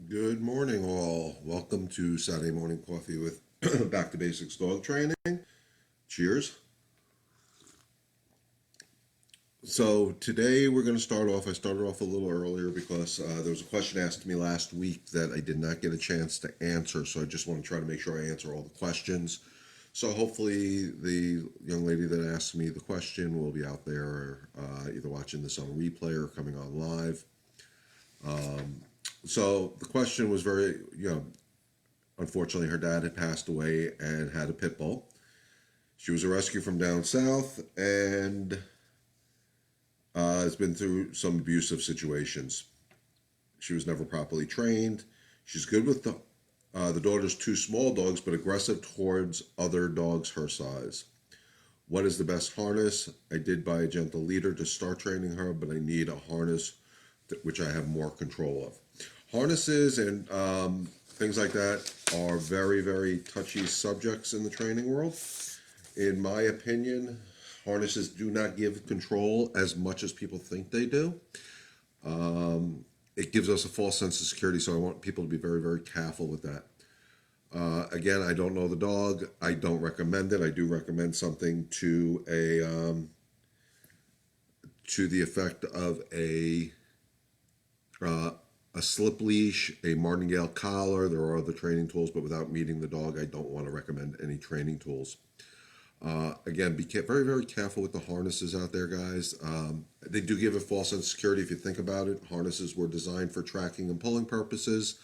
Good morning, all. Welcome to Saturday Morning Coffee with Back to Basics Dog Training. Cheers. So, today we're going to start off. I started off a little earlier because there was a question asked to me last week that I did not get a chance to answer. So, I just want to try to make sure I answer all the questions. So, hopefully, the young lady that asked me the question will be out there either watching this on replay or coming on live. So, the question was very, unfortunately, her dad had passed away and had a pit bull. She was a rescue from down south and has been through some abusive situations. She was never properly trained. She's good with the daughter's two small dogs, but aggressive towards other dogs her size. What is the best harness? I did buy a gentle leader to start training her, but I need a harness which I have more control of. Harnesses and things like that are very, very touchy subjects in the training world. In my opinion, harnesses do not give control as much as people think they do. It gives us a false sense of security, so I want people to be very, very careful with that. Again, I don't know the dog. I don't recommend it. I do recommend something to the effect of a slip leash, a martingale collar. There are other training tools, but without meeting the dog, I don't want to recommend any training tools. Again, be very, very careful with the harnesses out there, guys. They do give a false sense of security if you think about it. Harnesses were designed for tracking and pulling purposes.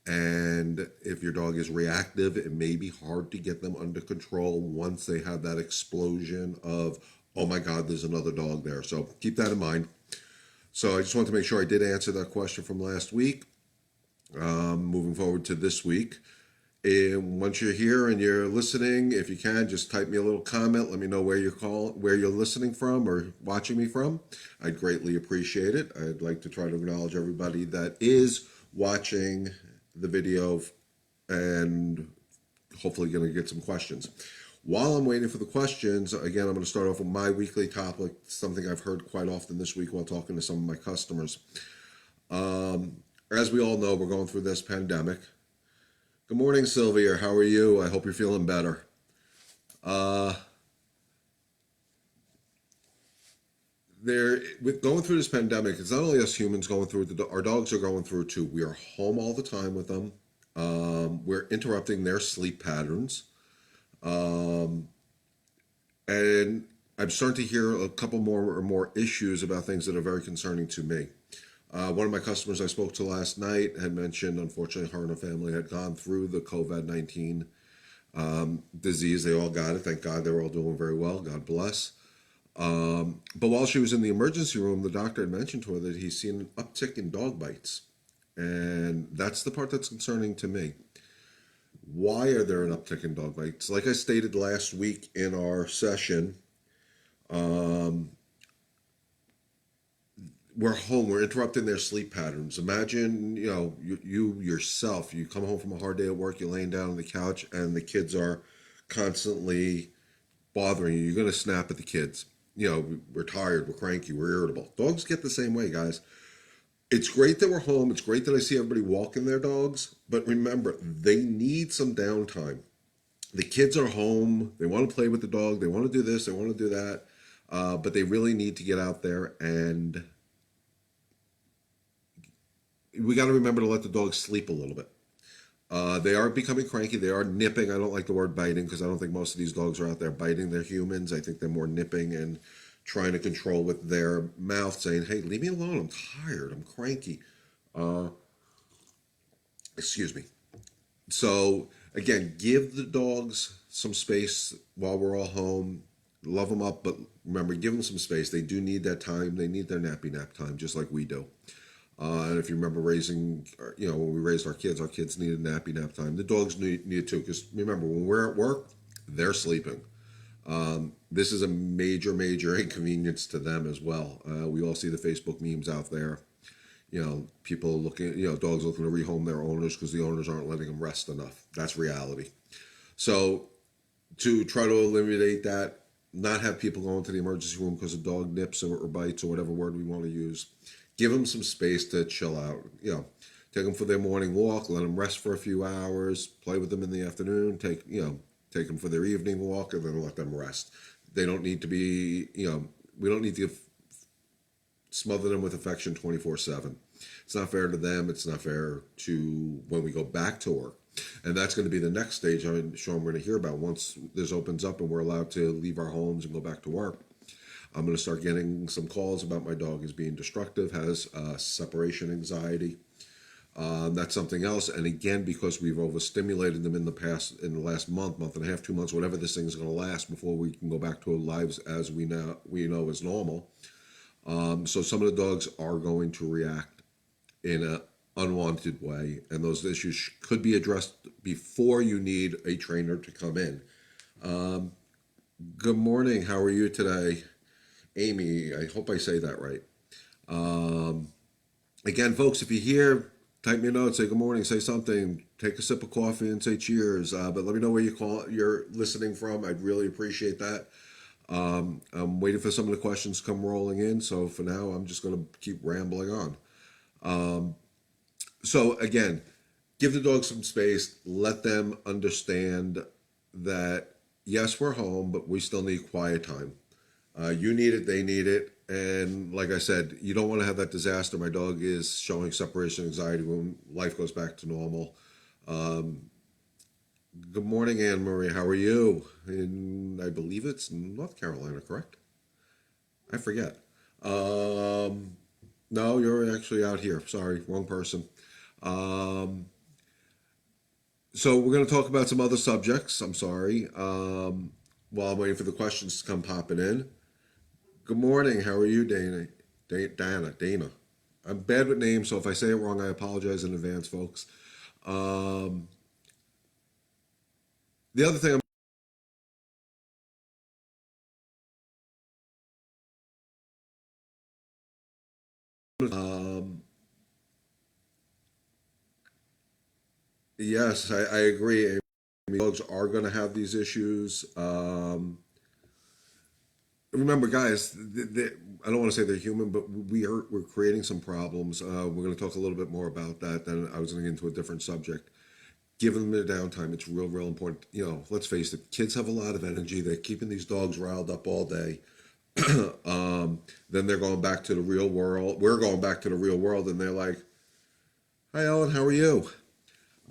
And if your dog is reactive, it may be hard to get them under control once they have that explosion of, oh my God, there's another dog there. So keep that in mind. So I just want to make sure I did answer that question from last week. Moving forward to this week. And once you're here and you're listening, if you can, just type me a little comment. Let me know where you're listening from or watching me from. I'd greatly appreciate it. I'd like to try to acknowledge everybody that is watching the video and hopefully going to get some questions. While I'm waiting for the questions, again, I'm going to start off with my weekly topic, something I've heard quite often this week while talking to some of my customers. As we all know, we're going through this pandemic. Good morning, Sylvia. How are you? I hope you're feeling better. With going through this pandemic, it's not only us humans going through it, our dogs are going through it too. We are home all the time with them. We're interrupting their sleep patterns. And I'm starting to hear a couple more issues about things that are very concerning to me. One of my customers I spoke to last night had mentioned, unfortunately, her and her family had gone through the COVID-19 disease. They all got it. Thank God they're all doing very well. God bless. But while she was in the emergency room, the doctor had mentioned to her that he's seen an uptick in dog bites. And that's the part that's concerning to me. Why are there an uptick in dog bites? Like I stated last week in our session, we're home, we're interrupting their sleep patterns. Imagine, you yourself, you come home from a hard day at work, you're laying down on the couch and the kids are constantly bothering you. You're going to snap at the kids. We're tired, we're cranky, we're irritable. Dogs get the same way, guys. It's great that we're home. It's great that I see everybody walking their dogs. But remember, they need some downtime. The kids are home. They want to play with the dog. They want to do this. They want to do that. But they really need to get out there. And we got to remember to let the dogs sleep a little bit. They are becoming cranky. They are nipping. I don't like the word biting because I don't think most of these dogs are out there biting. They're humans. I think they're more nipping and trying to control with their mouth, saying, hey, leave me alone. I'm tired. I'm cranky. Excuse me. So, again, give the dogs some space while we're all home. Love them up, but remember, give them some space. They do need that time. They need their nappy nap time, just like we do. And if you remember raising, when we raised our kids needed nappy nap time. The dogs need it too, because remember, when we're at work, they're sleeping. This is a major, major inconvenience to them as well. We all see the Facebook memes out there. People looking, dogs looking to rehome their owners because the owners aren't letting them rest enough. That's reality. So to try to eliminate that, not have people go into the emergency room because a dog nips or bites or whatever word we want to use, give them some space to chill out. Take them for their morning walk, let them rest for a few hours, play with them in the afternoon, take them for their evening walk, and then let them rest. They don't need to be, we don't need to smother them with affection 24/7. It's not fair to them. It's not fair to when we go back to work. And that's going to be the next stage I'm sure I'm going to hear about. Once this opens up and we're allowed to leave our homes and go back to work, I'm going to start getting some calls about my dog is being destructive, has separation anxiety. That's something else. And again, because we've overstimulated them in the last month and a half, 2 months, whatever this thing's going to last before we can go back to our lives as we know as normal. So some of the dogs are going to react in an unwanted way, and those issues could be addressed before you need a trainer to come in. Good morning. How are you today, Amy? I hope I say that right. Again, folks, if you're here, type me a note, say good morning, say something, take a sip of coffee, and say cheers. But let me know where you're listening from. I'd really appreciate that. I'm waiting for some of the questions to come rolling in. So for now, I'm just going to keep rambling on. So again, give the dog some space. Let them understand that, yes, we're home, but we still need quiet time. You need it, they need it. And like I said, you don't want to have that disaster. My dog is showing separation anxiety when life goes back to normal. Good morning, Anne Marie. How are you? I believe it's North Carolina, correct? I forget. No, you're actually out here. Sorry, wrong person. So we're going to talk about some other subjects. I'm sorry. While I'm waiting for the questions to come popping in. Good morning. How are you, Dana? Dana. I'm bad with names, so if I say it wrong, I apologize in advance, folks. The other thing yes, I agree. I mean, dogs are going to have these issues. Remember, guys, I don't want to say they're human, but we're creating some problems. We're going to talk a little bit more about that. Then I was going to get into a different subject. Give them their downtime. It's real important. Let's face it, kids have a lot of energy. They're keeping these dogs riled up all day. Then they're going back to the real world. We're going back to the real world, and they're like, "Hi, Ellen, how are you?"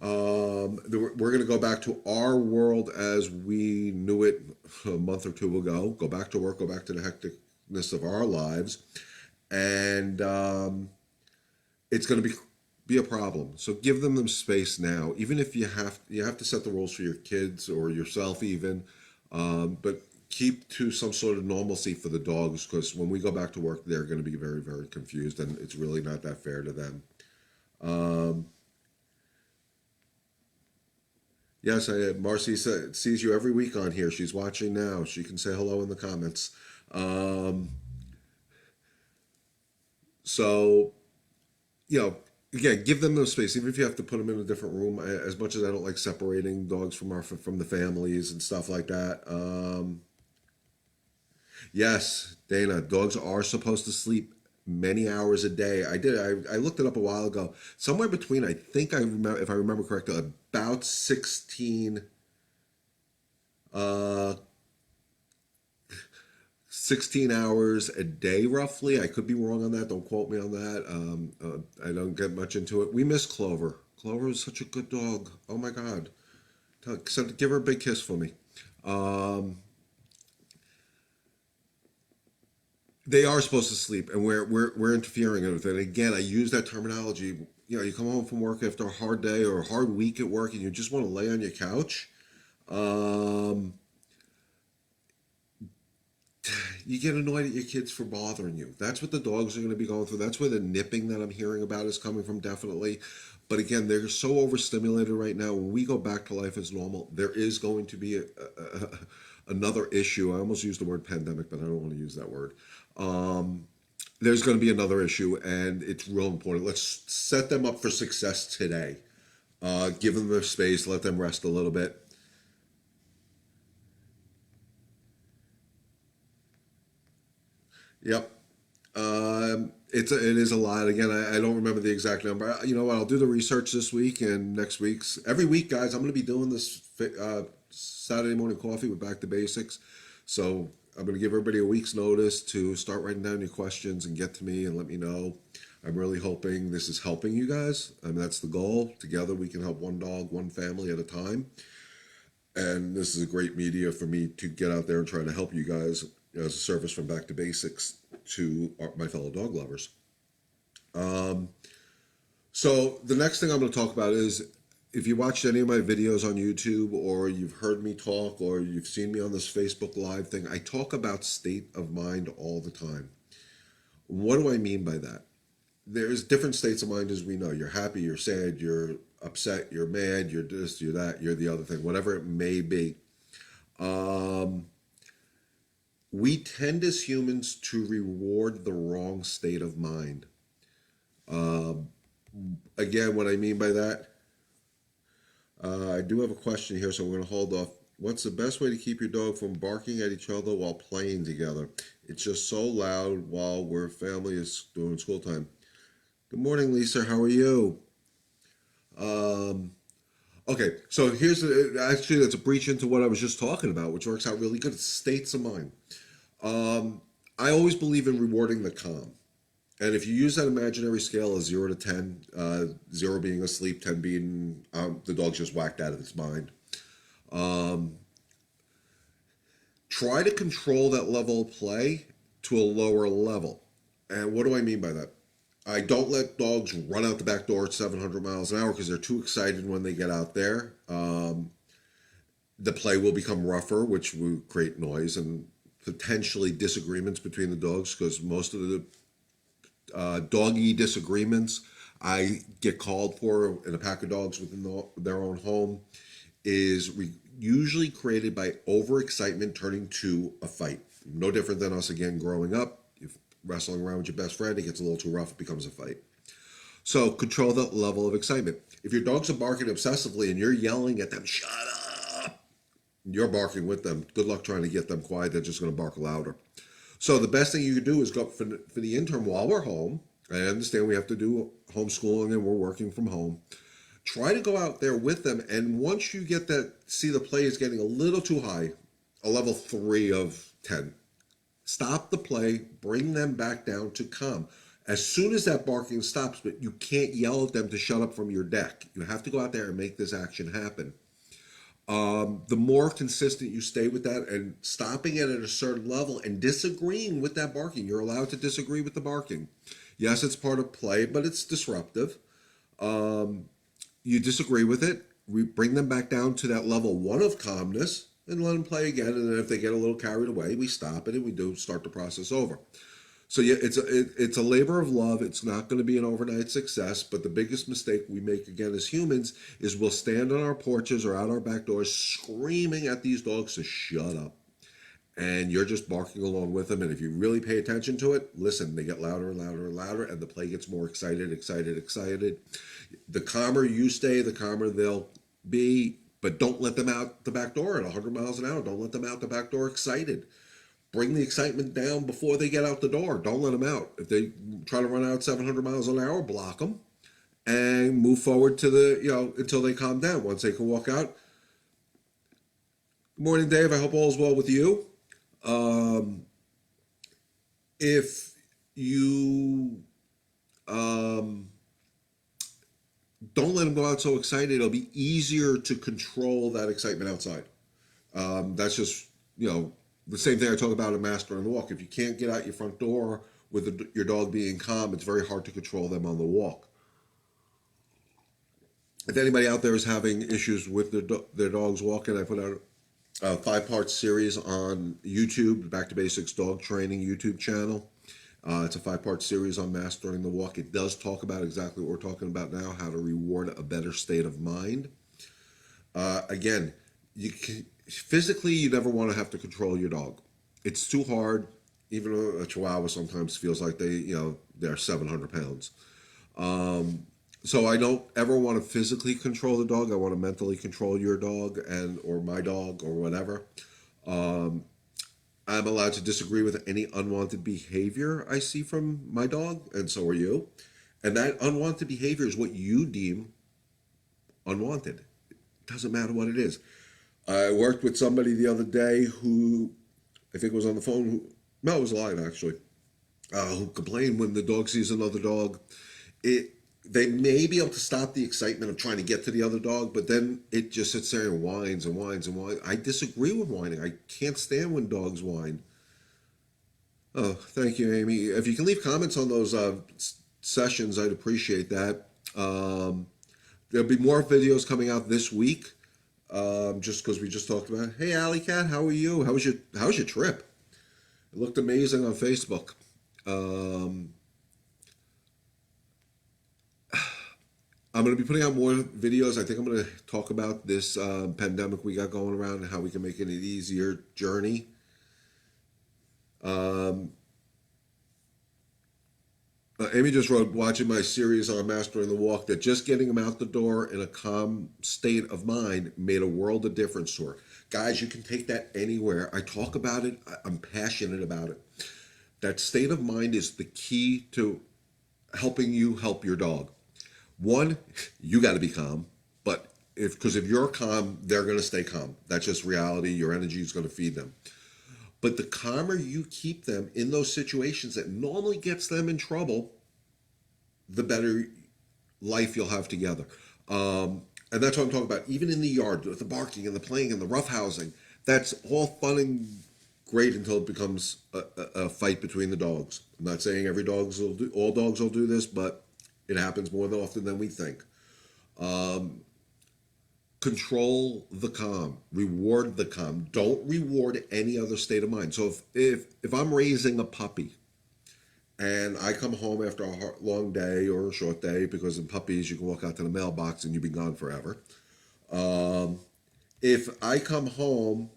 We're going to go back to our world as we knew it a month or two ago. Go back to work. Go back to the hecticness of our lives, and it's going to be a problem. So give them space now. Even if you have to set the rules for your kids or yourself, even, but keep to some sort of normalcy for the dogs, because when we go back to work, they're going to be very, very confused, and it's really not that fair to them. Yes, Marcy sees you every week on here. She's watching now. She can say hello in the comments. Um, so, again, give them no space, even if you have to put them in a different room. As much as I don't like separating dogs from the families and stuff like that. Yes, Dana, dogs are supposed to sleep many hours a day. I looked it up a while ago. Somewhere between, I think I remember, if I remember correctly, about uh, 16 hours a day, roughly. I could be wrong on that. Don't quote me on that. I don't get much into it. We miss Clover. Clover is such a good dog. Oh my God. Give her a big kiss for me. Um, they are supposed to sleep, and we're interfering with it. Again, I use that terminology. You come home from work after a hard day or a hard week at work, and you just want to lay on your couch. Um, you get annoyed at your kids for bothering you. That's what the dogs are going to be going through. That's where the nipping that I'm hearing about is coming from, definitely. But again, they're so overstimulated right now. When we go back to life as normal, there is going to be another issue. I almost used the word pandemic, but I don't want to use that word. Um, there's going to be another issue, and it's real important. Let's set them up for success today. Give them their space, let them rest a little bit. Yep. It is a lot. Again, I don't remember the exact number. You know what? I'll do the research this week and next week's. Every week, guys, I'm going to be doing this Saturday morning coffee with Back to Basics. So I'm going to give everybody a week's notice to start writing down your questions and get to me and let me know. I'm really hoping this is helping you guys. I mean, that's the goal. Together, we can help one dog, one family at a time. And this is a great media for me to get out there and try to help you guys as a service from Back to Basics to my fellow dog lovers. So the next thing I'm going to talk about is, if you watched any of my videos on YouTube, or you've heard me talk, or you've seen me on this Facebook Live thing, I talk about state of mind all the time. What do I mean by that? There's different states of mind, as we know. You're happy, you're sad, you're upset, you're mad, you're this, you're that, you're the other thing, whatever it may be. We tend as humans to reward the wrong state of mind. Again, what I mean by that, I do have a question here, so we're going to hold off. What's the best way to keep your dog from barking at each other while playing together? It's just so loud while we're family is doing school time. Good morning, Lisa. How are you? Okay, so actually that's a breach into what I was just talking about, which works out really good. It's states of mind. I always believe in rewarding the calm. And if you use that imaginary scale of 0 to 10, 0 being asleep, 10 being the dog's just whacked out of its mind, try to control that level of play to a lower level. And what do I mean by that? I don't let dogs run out the back door at 700 miles an hour because they're too excited when they get out there. The play will become rougher, which will create noise and potentially disagreements between the dogs, because most of the doggy disagreements I get called for in a pack of dogs within their own home is usually created by overexcitement turning to a fight. No different than us, again, growing up. You're wrestling around with your best friend, it gets a little too rough, it becomes a fight. So control that level of excitement. If your dogs are barking obsessively and you're yelling at them, shut up, you're barking with them. Good luck trying to get them quiet. They're just going to bark louder. So the best thing you can do is go for the interim while we're home. I understand we have to do homeschooling and we're working from home. Try to go out there with them, and once you get that, see the play is getting a little too high, a level 3 of 10, stop the play, bring them back down to calm. As soon as that barking stops, but you can't yell at them to shut up from your deck. You have to go out there and make this action happen. The more consistent you stay with that and stopping it at a certain level and disagreeing with that barking, you're allowed to disagree with the barking. Yes, it's part of play, but it's disruptive. You disagree with it, bring them back down to that level 1 of calmness and let them play again. And then if they get a little carried away, we stop it and we do start the process over. So yeah, it's a labor of love. It's not going to be an overnight success, but the biggest mistake we make, again, as humans, is we'll stand on our porches or out our back doors screaming at these dogs to shut up. And you're just barking along with them. And if you really pay attention to it, listen, they get louder and louder and louder, and the play gets more excited. The calmer you stay, the calmer they'll be, but don't let them out the back door at 100 miles an hour. Don't let them out the back door excited. Bring the excitement down before they get out the door. Don't let them out. If they try to run out 700 miles an hour, block them and move forward to until they calm down. Once they can walk out. Good morning, Dave. I hope all is well with you. If you don't let them go out so excited, it'll be easier to control that excitement outside. That's just, the same thing I talk about in mastering the walk. If you can't get out your front door with your dog being calm, it's very hard to control them on the walk. If anybody out there is having issues with their dogs walking, I put out a 5-part series on YouTube, Back to Basics Dog Training YouTube channel. It's a 5-part series on mastering the walk. It does talk about exactly what we're talking about now, how to reward a better state of mind. Again, physically, you never want to have to control your dog. It's too hard. Even a Chihuahua sometimes feels like they're 700 pounds. So I don't ever want to physically control the dog. I want to mentally control your dog or my dog or whatever. I'm allowed to disagree with any unwanted behavior I see from my dog, and so are you. And that unwanted behavior is what you deem unwanted. It doesn't matter what it is. I worked with somebody the other day who I think was on the phone. No, it was live actually. Who complained when the dog sees another dog. It They may be able to stop the excitement of trying to get to the other dog, but then it just sits there and whines and whines and whines. I disagree with whining. I can't stand when dogs whine. Oh, thank you, Amy. If you can leave comments on those sessions, I'd appreciate that. There'll be more videos coming out this week. Just because we just talked about it. Hey, Alley Cat, how are you? How's your trip? It looked amazing on Facebook. Um, I'm going to be putting out more videos. I think I'm going to talk about this pandemic we got going around and how we can make it an easier journey. Um, Amy just wrote, watching my series on Mastering the Walk, that just getting him out the door in a calm state of mind made a world of difference to her. Guys, you can take that anywhere. I talk about it. I'm passionate about it. That state of mind is the key to helping you help your dog. One, you got to be calm, but because if you're calm, they're going to stay calm. That's just reality. Your energy is going to feed them. But the calmer you keep them in those situations that normally gets them in trouble, the better life you'll have together. And that's what I'm talking about. Even in the yard, the barking and the playing and the roughhousing, that's all fun and great until it becomes a fight between the dogs. I'm not saying all dogs will do this, but it happens more often than we think. Control the calm, reward the calm. Don't reward any other state of mind. So if I'm raising a puppy and I come home after a long day or a short day, because in puppies you can walk out to the mailbox and you've been gone forever. If I come home,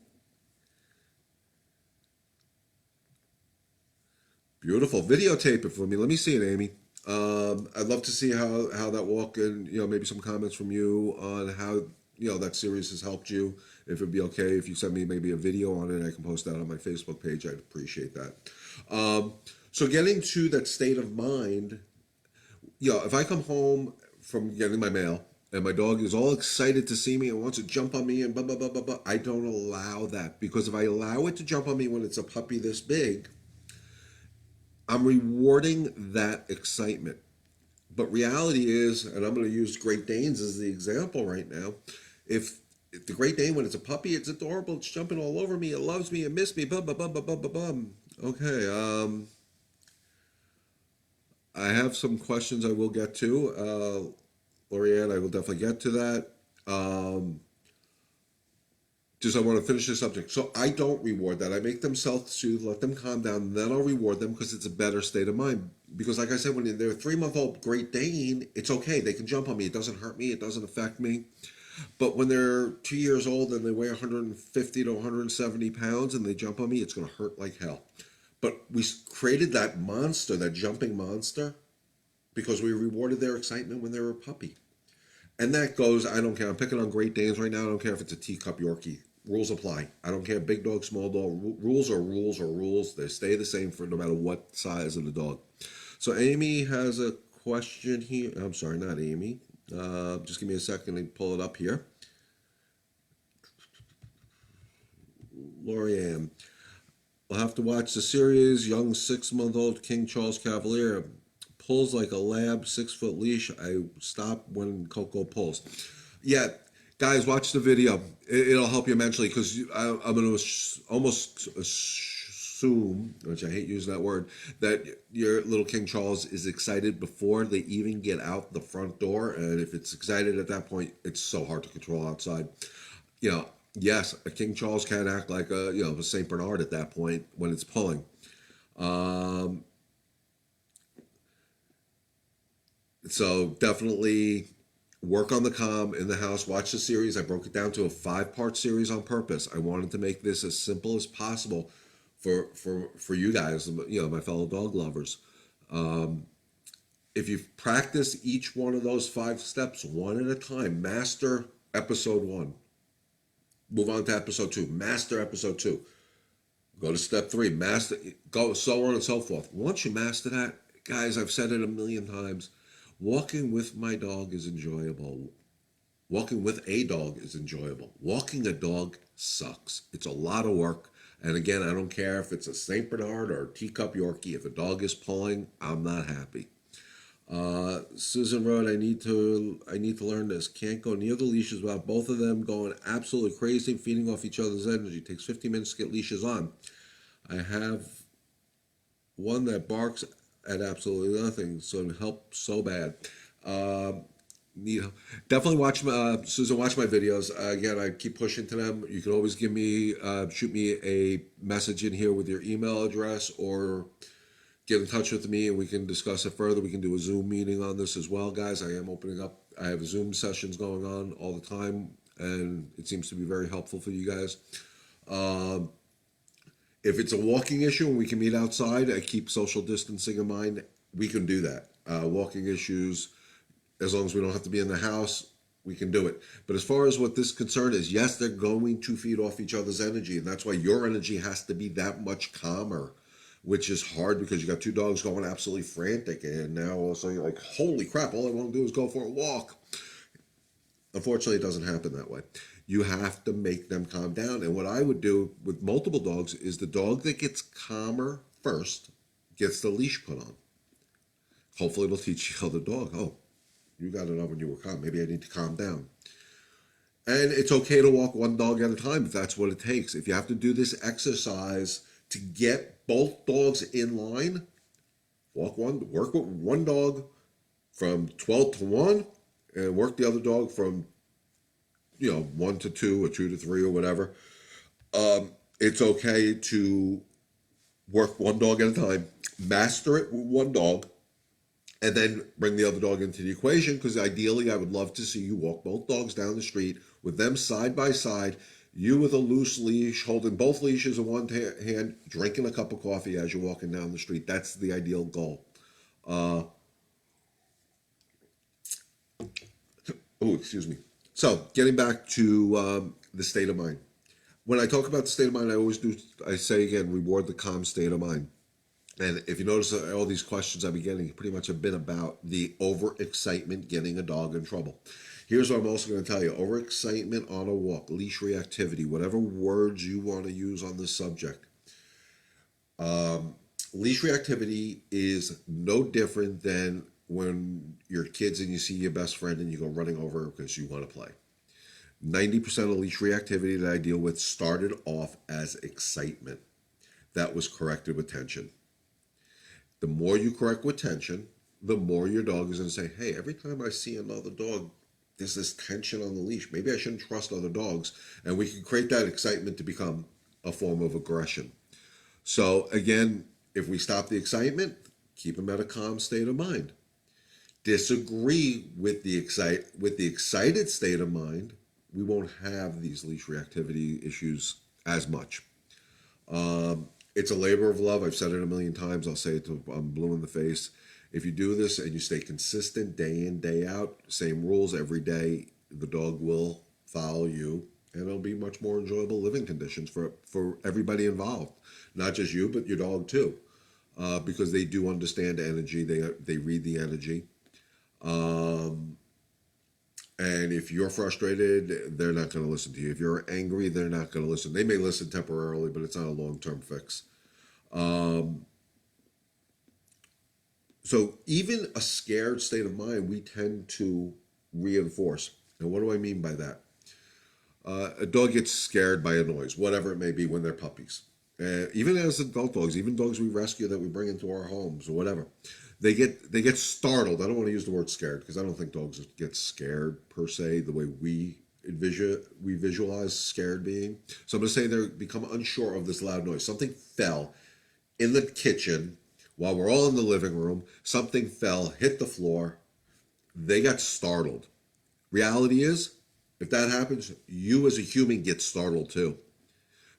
beautiful, videotape it for me. Let me see it, Amy. I'd love to see how that walk, and maybe some comments from you on how that series has helped you. If it'd be okay if you send me maybe a video on it, I can post that on my Facebook page. I'd appreciate that. So getting to that state of mind, if I come home from getting my mail and my dog is all excited to see me and wants to jump on me and blah blah blah blah blah, I don't allow that, because if I allow it to jump on me when it's a puppy this big, I'm rewarding that excitement. But reality is, and I'm going to use Great Danes as the example right now, if the Great Dane, when it's a puppy, it's adorable, it's jumping all over me, it loves me, it missed me, bum, bum, bum, bum, bum, bum, bum. Okay, I have some questions I will get to. Lorianne, I will definitely get to that. Just I want to finish this subject. So I don't reward that. I make them self-soothe, let them calm down, and then I'll reward them, because it's a better state of mind. Because like I said, when they're a 3-month-old Great Dane, it's okay. They can jump on me. It doesn't hurt me. It doesn't affect me. But when they're 2 years old and they weigh 150 to 170 pounds and they jump on me, it's going to hurt like hell. But we created that monster, that jumping monster, because we rewarded their excitement when they were a puppy. And that goes, I don't care. I'm picking on Great Danes right now. I don't care if it's a teacup Yorkie. Rules apply. I don't care, big dog, small dog. Rules are rules are rules. They stay the same for no matter what size of the dog. So Amy has a question here. I'm sorry, not Amy. Just give me a second to pull it up here. Lorianne. We'll have to watch the series. Young 6-month-old King Charles Cavalier pulls like a lab, 6-foot leash. I stop when Coco pulls. Yeah, guys, watch the video. It'll help you mentally, because I'm going to almost assume, which I hate using that word, that your little King Charles is excited before they even get out the front door. And if it's excited at that point, it's so hard to control outside. Yes, a King Charles can act like a Saint Bernard at that point when it's pulling. So definitely work on the calm in the house. Watch the series. I broke it down to a 5-part series on purpose. I wanted to make this as simple as possible for you guys, my fellow dog lovers. If you practice each one of those 5 steps one at a time, master episode 1. Move on to episode 2. Master episode 2. Go to step three, master, go so on and so forth. Once you master that, guys, I've said it a million times. Walking with my dog is enjoyable. Walking with a dog is enjoyable. Walking a dog sucks. It's a lot of work. And again, I don't care if it's a St. Bernard or a teacup Yorkie. If a dog is pulling, I'm not happy. Susan wrote, I need to learn this. Can't go near the leashes without both of them going absolutely crazy and feeding off each other's energy. It takes 15 minutes to get leashes on. I have one that barks at absolutely nothing, so it helps so bad. Need definitely watch my Susan. Watch my videos. Again, I keep pushing to them. You can always give me shoot me a message in here with your email address, or get in touch with me and we can discuss it further. We can do a Zoom meeting on this as well, guys. I am opening up. I have Zoom sessions going on all the time, and it seems to be very helpful for you guys. If it's a walking issue and we can meet outside, I keep social distancing in mind. We can do that. Walking issues, as long as we don't have to be in the house, we can do it. But as far as what this concern is, yes, they're going to feed off each other's energy, and that's why your energy has to be that much calmer, which is hard because you got two dogs going absolutely frantic, and now all of a sudden you're like, holy crap, all I want to do is go for a walk. Unfortunately, it doesn't happen that way. You have to make them calm down. And what I would do with multiple dogs is the dog that gets calmer first gets the leash put on. Hopefully it'll teach the other dog, oh, you got it on when you were calm. Maybe I need to calm down. And it's okay to walk one dog at a time if that's what it takes. If you have to do this exercise to get both dogs in line, work with one dog from 12 to 1 and work the other dog from 1 to 2 or 2 to 3 or whatever. It's okay to work one dog at a time, master it with one dog, and then bring the other dog into the equation, because ideally I would love to see you walk both dogs down the street with them side by side, you with a loose leash, holding both leashes in one hand, drinking a cup of coffee as you're walking down the street. That's the ideal goal. Excuse me. So, getting back to the state of mind. When I talk about the state of mind, I say again, reward the calm state of mind. And if you notice, all these questions I've been getting pretty much have been about the overexcitement getting a dog in trouble. Here's what I'm also going to tell you. Overexcitement on a walk, leash reactivity, whatever words you want to use on this subject. Leash reactivity is no different than when you're kids and you see your best friend and you go running over because you want to play. 90% of leash reactivity that I deal with started off as excitement. That was corrected with tension. The more you correct with tension, the more your dog is going to say, hey, every time I see another dog, there's this tension on the leash. Maybe I shouldn't trust other dogs. And we can create that excitement to become a form of aggression. So again, if we stop the excitement, keep them at a calm state of mind. Disagree with the excited state of mind, we won't have these leash reactivity issues as much. It's a labor of love. I've said it a million times. I'll say it till I'm blue in the face. If you do this and you stay consistent day in, day out, same rules every day, the dog will follow you, and it'll be much more enjoyable living conditions for everybody involved. Not just you, but your dog too, because they do understand energy. They read the energy. And if you're frustrated, they're not going to listen to you. If you're angry, they're not going to listen. They may listen temporarily, but it's not a long-term fix. So even a scared state of mind, we tend to reinforce. And what do I mean by that? A dog gets scared by a noise, whatever it may be, when they're puppies. Even as adult dogs, even dogs we rescue that we bring into our homes or whatever, they get startled. I don't want to use the word scared because I don't think dogs get scared per se the way we visualize scared being. So I'm going to say they become unsure of this loud noise. Something fell in the kitchen while we're all in the living room. Something fell, hit the floor. They got startled. Reality is, if that happens, you as a human get startled too,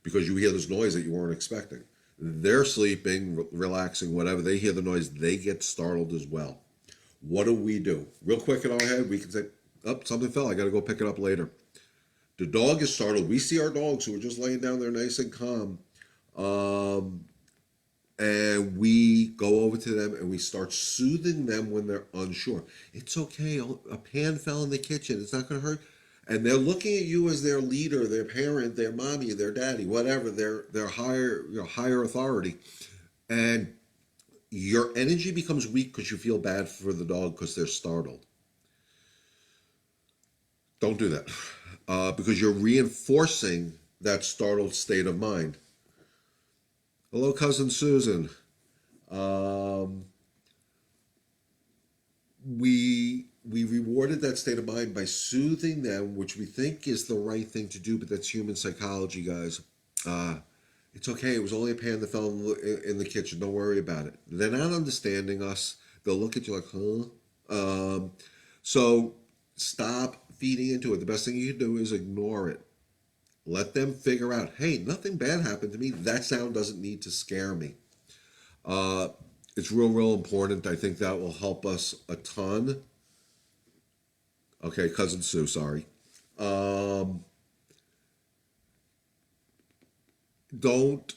because you hear this noise that you weren't expecting. They're sleeping, relaxing, whatever. They hear the noise, they get startled as well. What do? Real quick in our head, we can say, oh, something fell, I got to go pick it up later. The dog is startled. We see our dogs who are just laying down there nice and calm. Um, and we go over to them and we start soothing them when they're unsure. It's okay. A pan fell in the kitchen. It's not going to hurt. And they're looking at you as their leader, their parent, their mommy, their daddy, whatever, their higher, higher authority. And your energy becomes weak because you feel bad for the dog because they're startled. Don't do that, because you're reinforcing that startled state of mind. Hello, cousin Susan. Um, we rewarded that state of mind by soothing them, which we think is the right thing to do, but that's human psychology, guys. Uh, it's okay. It was only a pan that fell in the kitchen. Don't worry about it. They're not understanding us. They'll look at you like, huh? So stop feeding into it. The best thing you can do is ignore it. Let them figure out, hey, nothing bad happened to me. That sound doesn't need to scare me. Uh, it's real important. I think that will help us a ton. Okay, cousin Sue, sorry. Um, don't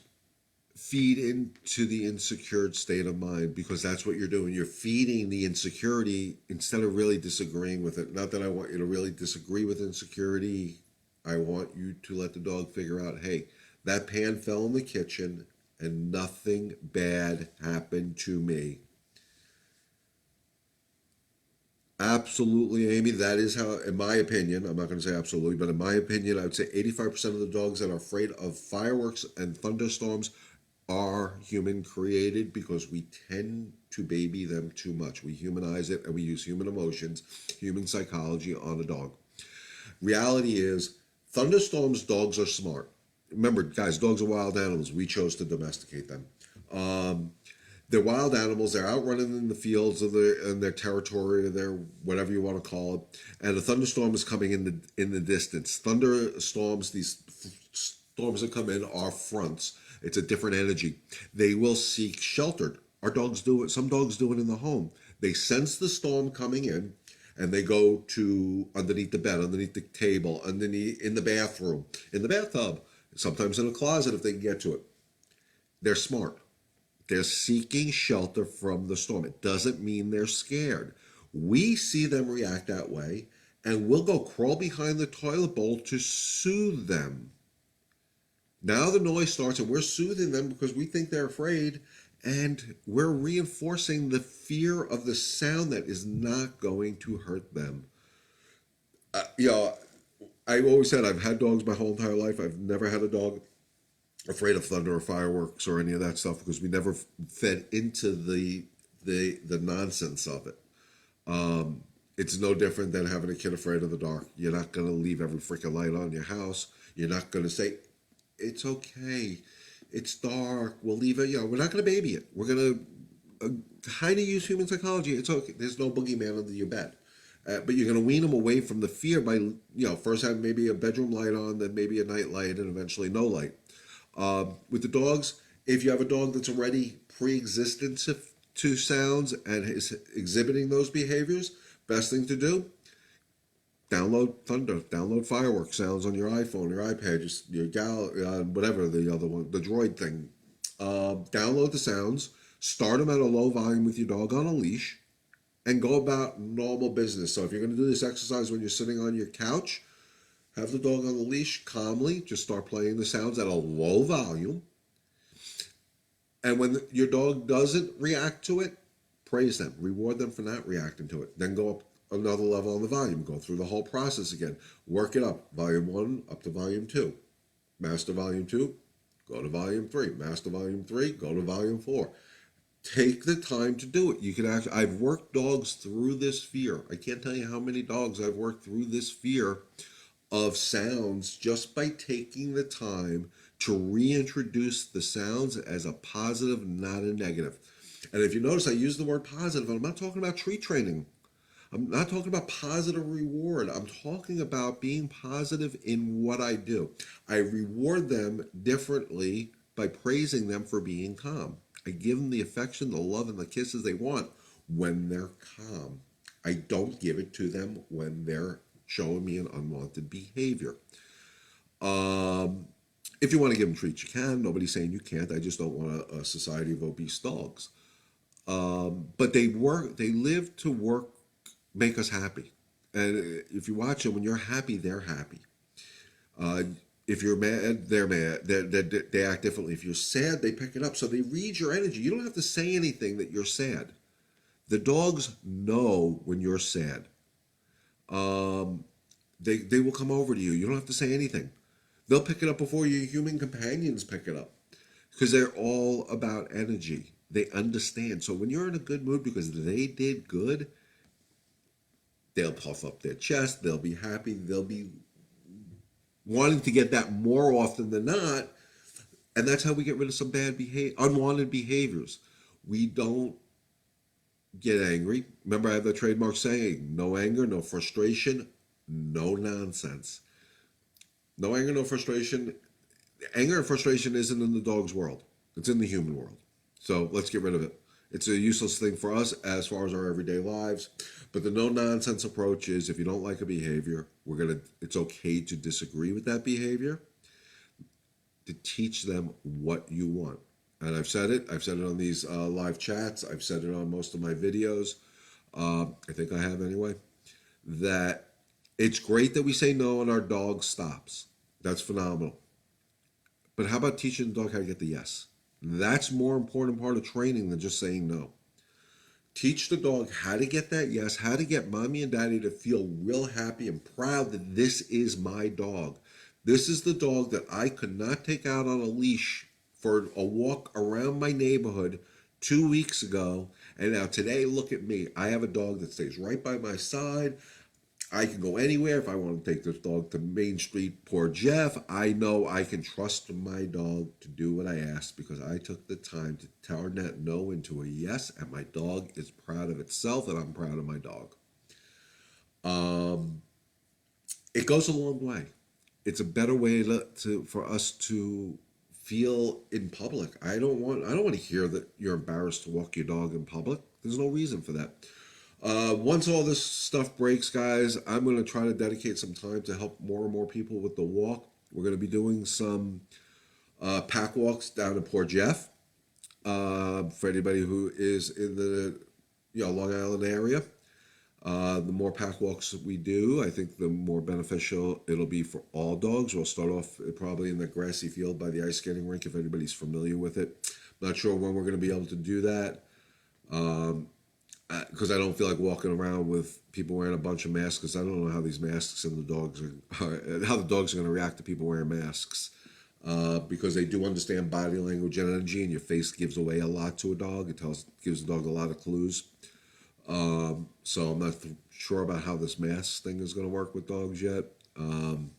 feed into the insecure state of mind, because that's what you're doing. You're feeding the insecurity instead of really disagreeing with it. Not that I want you to really disagree with insecurity. I want you to let the dog figure out, hey, that pan fell in the kitchen and nothing bad happened to me. Absolutely, Amy. That is how, in my opinion, I'm not going to say absolutely, but in my opinion, I would say 85% of the dogs that are afraid of fireworks and thunderstorms are human created, because we tend to baby them too much. We humanize it and we use human emotions, human psychology on a dog. Reality is, thunderstorms, dogs are smart. Remember, guys, dogs are wild animals. We chose to domesticate them. Um, they're wild animals. They're out running in the fields of their territory, or their whatever you want to call it. And a thunderstorm is coming in the distance. Thunderstorms, these storms that come in, are fronts. It's a different energy. They will seek shelter. Our dogs do it. Some dogs do it in the home. They sense the storm coming in, and they go to underneath the bed, underneath the table, underneath in the bathroom, in the bathtub, sometimes in a closet if they can get to it. They're smart. They're seeking shelter from the storm. It doesn't mean they're scared. We see them react that way, and we'll go crawl behind the toilet bowl to soothe them. Now the noise starts, and we're soothing them because we think they're afraid, and we're reinforcing the fear of the sound that is not going to hurt them. You know, I've always said I've had dogs my whole entire life. I've never had a dog afraid of thunder or fireworks or any of that stuff, because we never fed into the nonsense of it. It's no different than having a kid afraid of the dark. You're not going to leave every freaking light on in your house. You're not going to say, it's okay, it's dark, we'll leave it. We're not going to baby it. We're going to kind of use human psychology. It's okay. There's no boogeyman under your bed. But you're going to wean them away from the fear by, first having maybe a bedroom light on, then maybe a night light, and eventually no light. With the dogs, if you have a dog that's already pre-existent to sounds and is exhibiting those behaviors, best thing to do, download thunder, download fireworks sounds on your iPhone, your iPad, whatever the other one, the Droid thing. Download the sounds, start them at a low volume with your dog on a leash, and go about normal business. So if you're going to do this exercise when you're sitting on your couch, have the dog on the leash calmly. Just start playing the sounds at a low volume. And when your dog doesn't react to it, praise them. Reward them for not reacting to it. Then go up another level on the volume. Go through the whole process again. Work it up. Volume 1 up to volume 2. Master volume 2, go to volume 3. Master volume 3, go to volume 4. Take the time to do it. You can actually, I've worked dogs through this fear. I can't tell you how many dogs I've worked through this fear of sounds just by taking the time to reintroduce the sounds as a positive, not a negative. And if you notice, I use the word positive, and I'm not talking about tree training. I'm not talking about positive reward. I'm talking about being positive in what I do. I reward them differently by praising them for being calm. I give them the affection, the love, and the kisses they want when they're calm. I don't give it to them when they're showing me an unwanted behavior. If you want to give them treats, you can. Nobody's saying you can't. I just don't want a society of obese dogs. But they work. They live to work, make us happy. And if you watch them, when you're happy, they're happy. Uh, if you're mad, they're mad. They act differently. If you're sad, they pick it up. So they read your energy. You don't have to say anything that you're sad. The dogs know when you're sad. Um, they will come over to you. You don't have to say anything. They'll pick it up before your human companions pick it up because they're all about energy. They understand. So when you're in a good mood because they did good, they'll puff up their chest. They'll be happy. They'll be wanting to get that more often than not. And that's how we get rid of some bad behavior, unwanted behaviors. We don't get angry. Remember, I have the trademark saying, no anger, no frustration, no nonsense. No anger, no frustration. Anger and frustration isn't in the dog's world. It's in the human world. So let's get rid of it. It's a useless thing for us as far as our everyday lives. But the no nonsense approach is if you don't like a behavior, it's okay to disagree with that behavior, to teach them what you want. And I've said it. I've said it on these live chats. I've said it on most of my videos. I think I have anyway. That it's great that we say no and our dog stops. That's phenomenal. But how about teaching the dog how to get the yes? That's more important part of training than just saying no. Teach the dog how to get that yes, how to get mommy and daddy to feel real happy and proud that this is my dog. This is the dog that I could not take out on a leash for a walk around my neighborhood 2 weeks ago. And now today, look at me. I have a dog that stays right by my side. I can go anywhere. If I want to take this dog to Main Street, Port Jeff, I know I can trust my dog to do what I asked because I took the time to turn that no into a yes, and my dog is proud of itself, and I'm proud of my dog. It goes a long way. It's a better way for us to feel in public. I don't want to hear that you're embarrassed to walk your dog in public. There's no reason for that. Once all this stuff breaks, guys, I'm going to try to dedicate some time to help more and more people with the walk. We're going to be doing some pack walks down in Port Jeff for anybody who is in the Long Island area. The more pack walks we do, I think the more beneficial it'll be for all dogs. We'll start off probably in the grassy field by the ice skating rink if anybody's familiar with it. Not sure when we're going to be able to do that. Because I don't feel like walking around with people wearing a bunch of masks. Because I don't know how these masks and the dogs how the dogs are going to react to people wearing masks. Because they do understand body language and energy, and your face gives away a lot to a dog. It gives the dog a lot of clues. So I'm not sure about how this mask thing is going to work with dogs yet. Good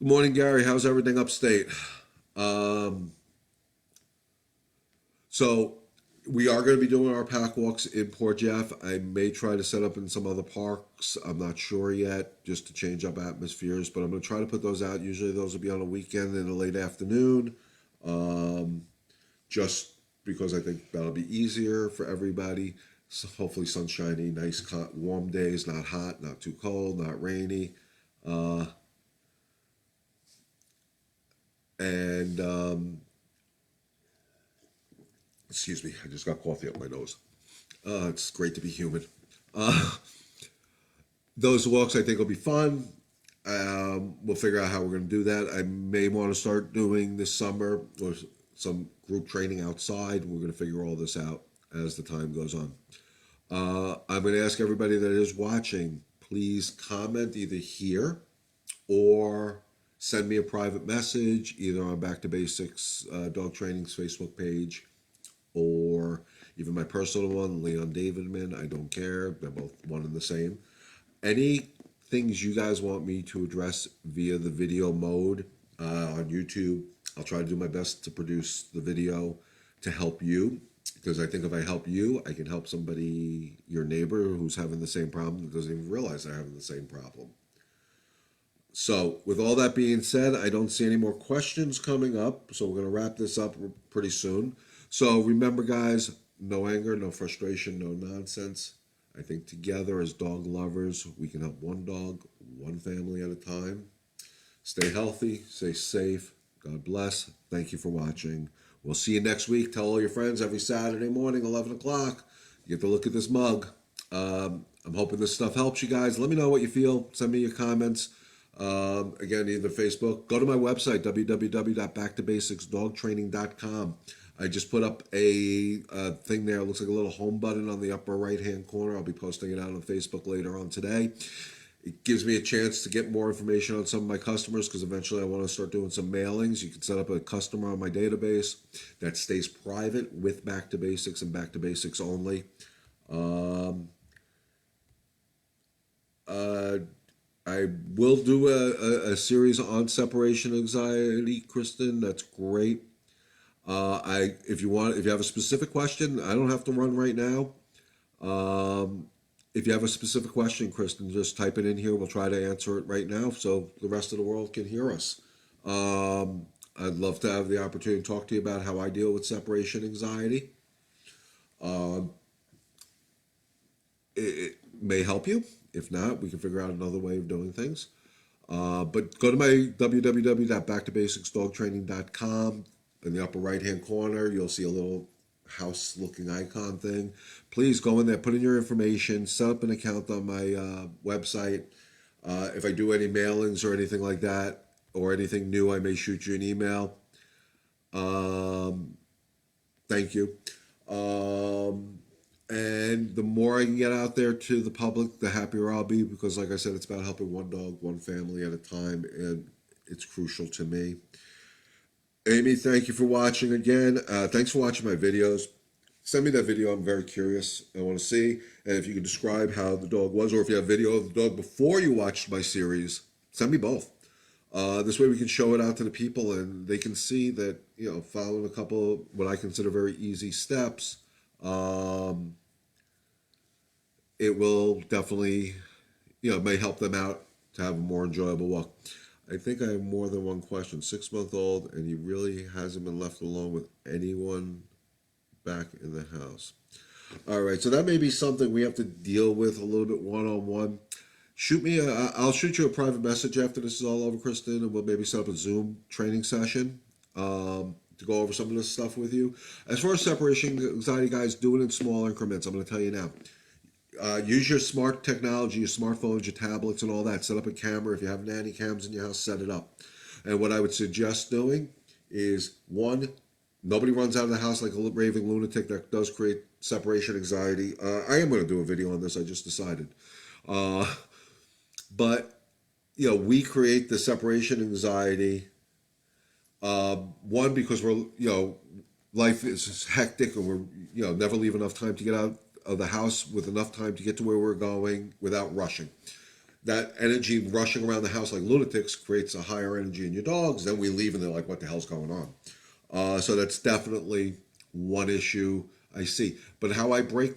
morning, Gary. How's everything upstate? So we are going to be doing our pack walks in Port Jeff. I may try to set up in some other parks. I'm not sure yet, just to change up atmospheres. But I'm going to try to put those out. Usually those will be on a weekend in the late afternoon. Just because I think that'll be easier for everybody. So hopefully sunshiny, nice, warm days, not hot, not too cold, not rainy. Excuse me, I just got coffee up my nose. It's great to be human. Those walks I think will be fun. We'll figure out how we're going to do that. I may want to start doing this summer or some group training outside. We're going to figure all this out as the time goes on. I'm going to ask everybody that is watching, please comment either here or send me a private message, either on Back to Basics Dog Training's Facebook page or even my personal one, Leon Davidman. I don't care. They're both one and the same. Any things you guys want me to address via the video mode on YouTube, I'll try to do my best to produce the video to help you. Because I think if I help you, I can help somebody, your neighbor, who's having the same problem that doesn't even realize they're having the same problem. So with all that being said, I don't see any more questions coming up. So we're going to wrap this up pretty soon. So remember, guys, no anger, no frustration, no nonsense. I think together as dog lovers, we can help one dog, one family at a time. Stay healthy, stay safe. God bless. Thank you for watching. We'll see you next week. Tell all your friends every Saturday morning, 11 o'clock. You get to look at this mug. I'm hoping this stuff helps you guys. Let me know what you feel. Send me your comments. Again, either Facebook. Go to my website, www.backtobasicsdogtraining.com. I just put up a thing there. It looks like a little home button on the upper right-hand corner. I'll be posting it out on Facebook later on today. It gives me a chance to get more information on some of my customers because eventually I want to start doing some mailings. You can set up a customer on my database that stays private with Back to Basics and Back to Basics only. I will do a series on separation anxiety, Kristen. That's great. If you have a specific question, I don't have to run right now. If you have a specific question, Kristen, just type it in here. We'll try to answer it right now so the rest of the world can hear us. I'd love to have the opportunity to talk to you about how I deal with separation anxiety. It may help you. If not, we can figure out another way of doing things. But go to my www.backtobasicsdogtraining.com. In the upper right-hand corner, you'll see a little house-looking icon thing. Please go in there, put in your information, set up an account on my website. If I do any mailings or anything like that, or anything new, I may shoot you an email. Thank you. And the more I can get out there to the public, the happier I'll be, because like I said, it's about helping one dog, one family at a time, and it's crucial to me. Amy, thank you for watching again. Thanks for watching my videos. Send me that video. I'm very curious. I want to see. And if you can describe how the dog was, or if you have video of the dog before you watched my series, send me both. This way we can show it out to the people and they can see that, following a couple of what I consider very easy steps, it will definitely, may help them out to have a more enjoyable walk. I think I have more than one question. 6-month-old, and he really hasn't been left alone with anyone back in the house. All right, so that may be something we have to deal with a little bit one-on-one. I'll shoot you a private message after this is all over, Kristen, and we'll maybe set up a Zoom training session to go over some of this stuff with you. As far as separation anxiety, guys, do it in small increments. I'm going to tell you now. Use your smart technology, your smartphones, your tablets, and all that. Set up a camera. If you have nanny cams in your house, set it up. And what I would suggest doing is, one, nobody runs out of the house like a raving lunatic. That does create separation anxiety. I am going to do a video on this. I just decided. But, we create the separation anxiety. One, because we're, life is hectic and we're, never leave enough time to get out of the house with enough time to get to where we're going without rushing. That energy rushing around the house like lunatics creates a higher energy in your dogs. Then we leave and they're like, what the hell's going on? So that's definitely one issue I see. But how I try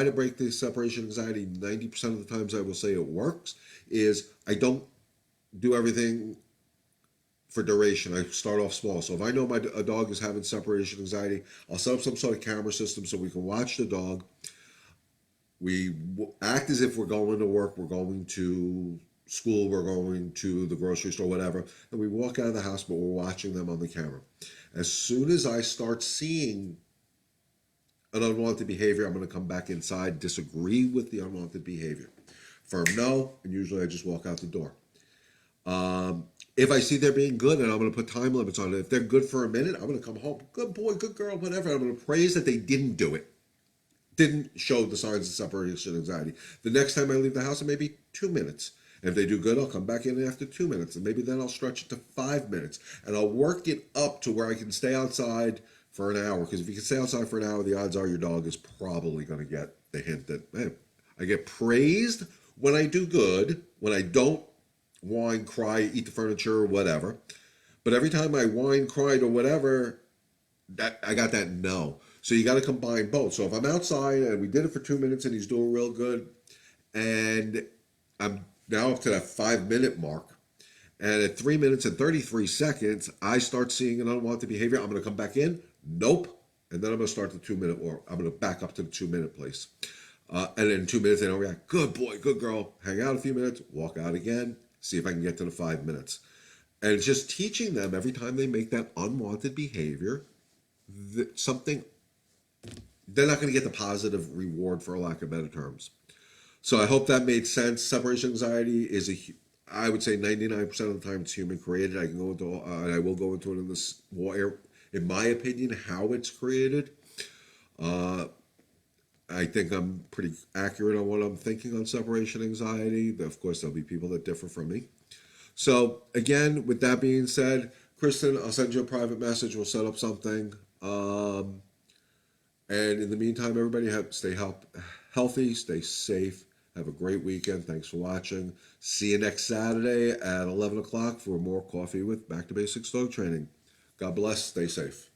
to break the separation anxiety, 90% of the times I will say it works, is I don't do everything for duration. I start off small. So if I know a dog is having separation anxiety, I'll set up some sort of camera system so we can watch the dog. We act as if we're going to work, we're going to school, we're going to the grocery store, whatever. And we walk out of the house, but we're watching them on the camera. As soon as I start seeing an unwanted behavior, I'm going to come back inside, disagree with the unwanted behavior. Firm no, and usually I just walk out the door. If I see they're being good, and I'm going to put time limits on it. If they're good for a minute, I'm going to come home. Good boy, good girl, whatever. I'm going to praise that they didn't do it. Didn't show the signs of separation anxiety. The next time I leave the house, it may be 2 minutes. And if they do good, I'll come back in after 2 minutes. And maybe then I'll stretch it to 5 minutes. And I'll work it up to where I can stay outside for an hour. Because if you can stay outside for an hour, the odds are your dog is probably going to get the hint that, man, I get praised when I do good, when I don't whine, cry, eat the furniture, or whatever. But every time I whine, cried, or whatever, I got that no. So you got to combine both. So if I'm outside and we did it for 2 minutes and he's doing real good, and I'm now up to that 5-minute mark, and at 3 minutes and 33 seconds, I start seeing an unwanted behavior, I'm going to come back in, nope, and then I'm going to start the 2 minute, or I'm going to back up to the 2 minute place. And in 2 minutes, they don't react. Good boy, good girl. Hang out a few minutes, walk out again, see if I can get to the 5 minutes. And it's just teaching them every time they make that unwanted behavior, that something, they're not going to get the positive reward, for lack of better terms. So I hope that made sense. Separation anxiety is I would say 99% of the time it's human created. I can go into, and I will go into it in this war, in my opinion, how it's created. Uh, I think I'm pretty accurate on what I'm thinking on separation anxiety. Of course, there'll be people that differ from me. So again, with that being said, Kristen, I'll send you a private message. We'll set up something. And in the meantime, everybody stay healthy, stay safe. Have a great weekend. Thanks for watching. See you next Saturday at 11 o'clock for more Coffee with Back to Basics Dog Training. God bless. Stay safe.